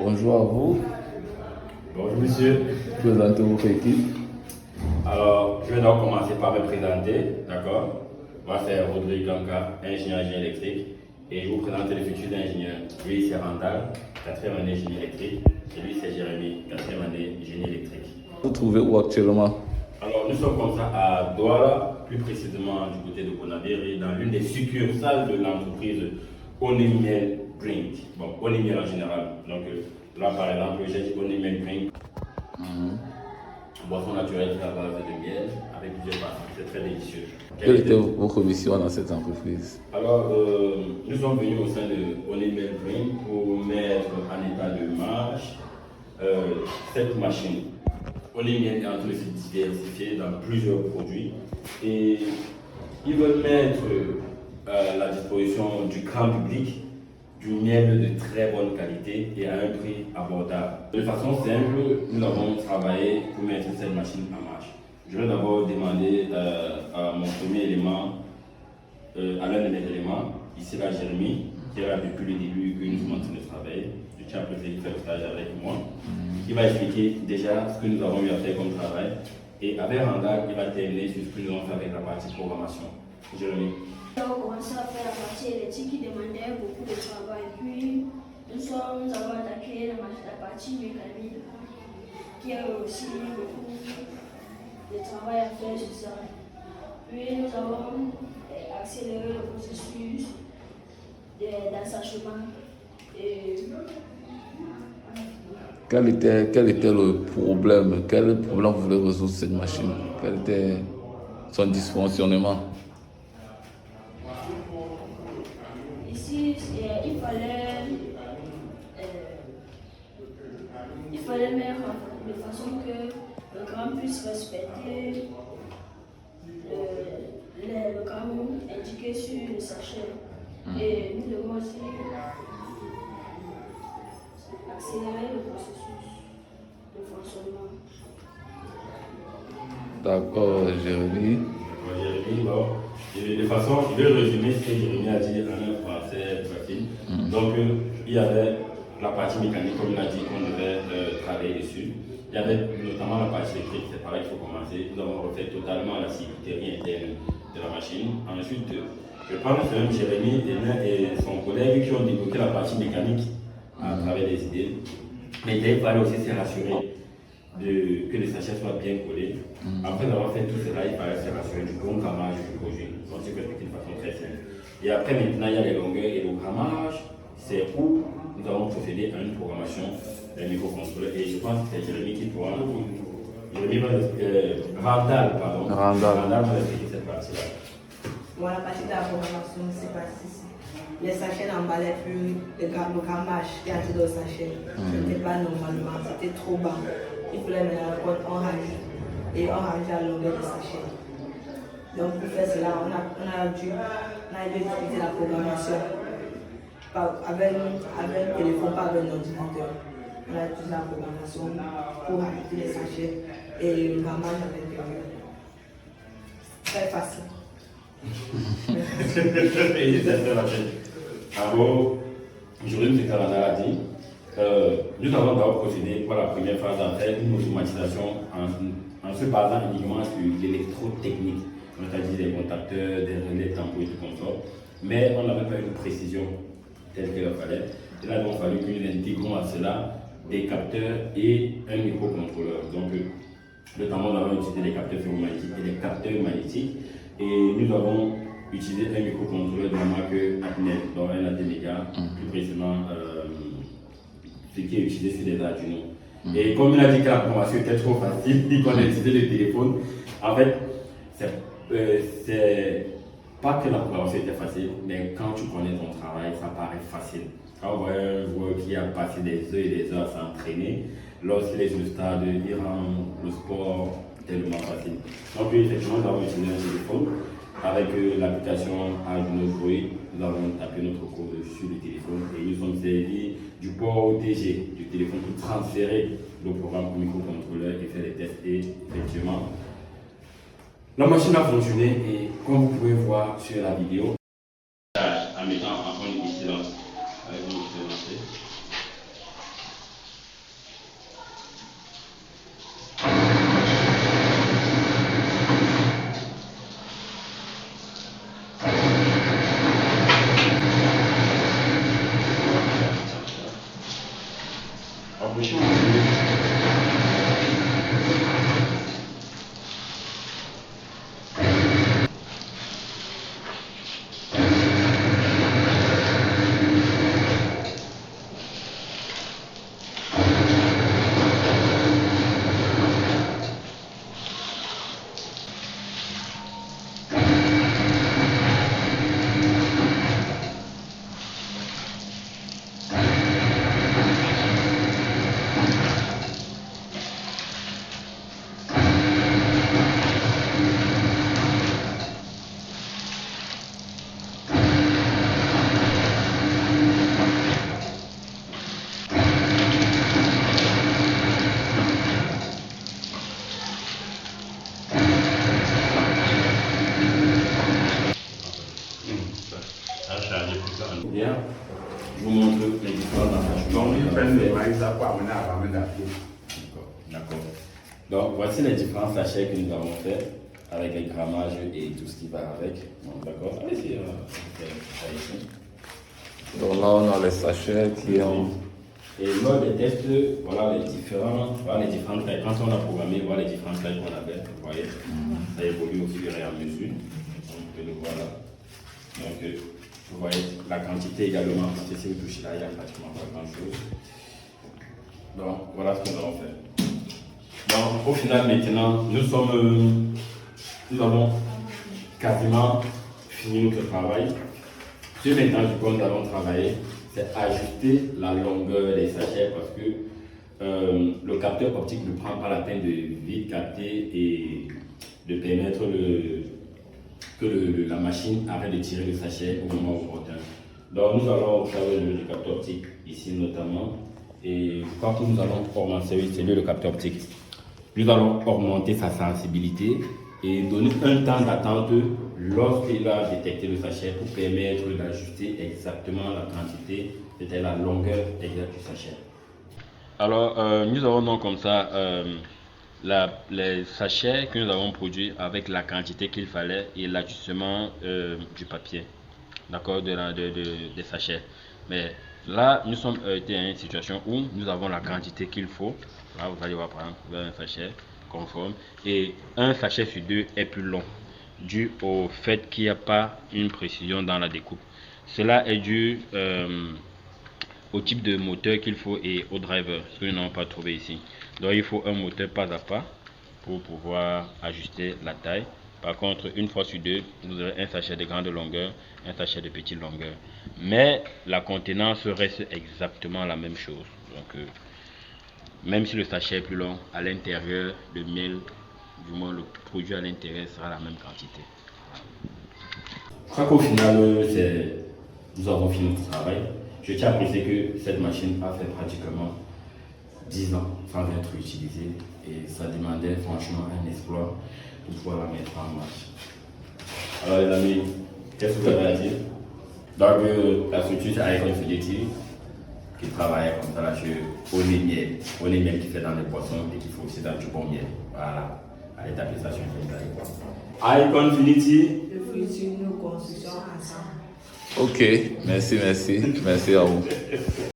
Bonjour à vous. Bonjour monsieur. Présentez votre équipe. Alors, je vais donc commencer par me présenter, d'accord? Moi c'est Rodrigue Ganka, ingénieur génie électrique, et je vous présente le futur ingénieur. Lui c'est Randall, 4e année génie électrique, et lui c'est Jérémy, 4e année génie électrique. Vous trouvez où actuellement? Alors, nous sommes comme ça à Douala, plus précisément du côté de Bonabéry, dans l'une des succursales de l'entreprise Onimiel Drink. Bon, Onimiel en général. Donc là, par exemple, j'ai dit Onimiel Drink. Boisson naturelle à base de miel, avec plusieurs parfums. C'est très délicieux. Quelle était votre mission dans cette entreprise? Alors, nous sommes venus au sein de Onimiel Drink pour mettre en état de marche cette machine. Onimiel est en train de se diversifier dans plusieurs produits et ils veulent mettre à la disposition du grand public du miel de très bonne qualité et à un prix abordable. De façon simple, nous avons travaillé pour mettre cette machine en marche. Je vais d'abord demander à mon premier élément, à l'un de mes éléments, ici là Jérémy, qui est là depuis le début que nous sommes en train de travailler. Je tiens à préciser qu'il fait le stage avec moi. Il va expliquer déjà ce que nous avons eu à faire comme travail. Et avec Randall, il va terminer sur ce que nous avons fait avec la partie programmation. Jérémy. Nous avons commencé à faire la partie électrique qui demandait beaucoup de travail. Puis nous avons attaqué la partie mécanique qui a aussi beaucoup de travail à faire sur ça. Puis nous avons accéléré le processus d'assachement. Quel était le problème? Quel problème vous voulez résoudre cette machine? Quel était son dysfonctionnement? Ici, il fallait mettre de façon que le gramme puisse respecter le gramme indiqué sur le sachet. Et nous devons aussi accélérer le processus de fonctionnement. D'accord, Jérémy. Jérémy, bon, de façon, je vais résumer ce que Jérémy a dit en un français facile. Donc, il y avait la partie mécanique, comme il a dit, qu'on devait travailler dessus. Il y avait notamment la partie électrique, c'est par là qu'il faut commencer. Nous avons refait totalement la circuiterie interne de la machine. Ensuite, je pense que même Jérémy et son collègue qui ont débloqué la partie mécanique à travers des idées. Mais il fallait aussi se rassurer que les sachets soient bien collés. Après avoir fait tout cela, il fallait se rassurer du bon grammage du produit. Donc, c'est expliqué de façon très simple. Et après, maintenant, il y a les longueurs et le grammage. C'est où nous avons procédé à une programmation d'un microcontrôleur. Et je pense que c'est Jérémy qui pourra. Randall, pardon. Randall va expliquer cette partie-là. Bon, la partie de la programmation, c'est parti. Les sachets n'emballaient plus, le grammage qui a été dans le sachet n'était pas normalement, c'était trop bas. Il fallait maintenant qu'on rajoute et on rajoute la longueur du sachet. Donc pour faire cela, on a dû utiliser la programmation avec le téléphone, pas avec l'ordinateur. On a utilisé la programmation pour rajouter les sachets et le grammage à l'intérieur. Très facile. Alors, Jérémy, c'est Canada a dit, nous avons d'abord procédé pour la première phase en fait une automatisation en se basant uniquement sur l'électrotechnique, c'est-à-dire des contacteurs, des relais tempo et tout comme ça. Mais on n'avait pas une précision telle qu'il fallait. Et là, il a fallu que nous intégrons à cela des capteurs et un microcontrôleur. Donc, notamment, nous avons utilisé des capteurs ferromagnétiques et des capteurs magnétiques. Et nous avons utilisé un microcontrôleur de la marque Atnet, donc un ATmega, plus précisément ce qui est utilisé sur des Arduino. Et comme il a dit que la programmation était trop facile, et qu'on a utilisé le téléphone, en fait, c'est pas que la programmation était facile, mais quand tu connais ton travail, ça paraît facile. Quand on voit un joueur qui a passé des heures et des heures à s'entraîner, lorsqu'il est sur le stade, il rend le sport tellement facile. Donc, effectivement, nous avons utilisé un téléphone avec l'application Arduino Jouer. Nous avons tapé notre code sur le téléphone et nous sommes servis du port OTG du téléphone pour transférer le programme au microcontrôleur et faire les tests. Et effectivement, la machine a fonctionné et comme vous pouvez voir sur la vidéo, en mettant en point de silence. Allez, vous vous présenter. Embaucher bien, je vous montre les différents attachements. D'accord. Donc, voici les différents sachets que nous avons fait avec les grammages et tout ce qui va avec. D'accord. Allez-y. Donc là, on a les sachets qui ont... Et lors des tests, voilà les différentes tailles. Quand on a programmé, voilà les différentes tailles qu'on avait. Vous voyez, ça évolue au fur et à mesure. Donc, le voilà. Donc, vous voyez la quantité également. Si vous touchez là, il n'y a pratiquement pas grand-chose. Donc, voilà ce que nous avons fait. Donc, au final, maintenant, nous avons quasiment fini notre travail. Ce maintenant du coup, nous allons travailler, c'est ajuster la longueur des sachets parce que le capteur optique ne prend pas la peine de vite capter et de permettre que la machine arrête de tirer le sachet au moment opportun. Donc, nous allons observer le capteur optique ici notamment. Et je crois que nous allons augmenter, c'est lui le capteur optique. Nous allons augmenter sa sensibilité et donner un temps d'attente lorsqu'il va détecter le sachet pour permettre d'ajuster exactement la quantité, c'est-à-dire la longueur exacte du sachet. Alors, nous avons donc comme ça les sachets que nous avons produits avec la quantité qu'il fallait et l'ajustement du papier, d'accord, des sachets. Mais là, nous sommes dans une situation où nous avons la quantité qu'il faut. Là, vous allez voir par exemple, vous avez un sachet conforme et un sachet sur deux est plus long dû au fait qu'il n'y a pas une précision dans la découpe. Cela est dû au type de moteur qu'il faut et au driver, ce que nous n'avons pas trouvé ici. Donc il faut un moteur pas à pas pour pouvoir ajuster la taille. Par contre, une fois sur deux, vous aurez un sachet de grande longueur, un sachet de petite longueur. Mais la contenance reste exactement la même chose. Donc, même si le sachet est plus long, à l'intérieur, le miel, du moins le produit à l'intérieur sera la même quantité. Je crois qu'au final, nous avons fini notre travail. Je tiens à préciser que cette machine a fait pratiquement 10 ans sans être utilisée et ça demandait franchement un exploit pour pouvoir la mettre en marche. Alors les amis, qu'est-ce que vous avez à dire? Donc la structure c'est Icon Fidelity qui travaille comme ça là sur Honey Miel qui fait dans les poissons et qui fait aussi dans du bon miel. Voilà, allez taper ça sur Internet. Icon Fidelity. Le fruit, nous construisons ensemble. Ok, merci à vous.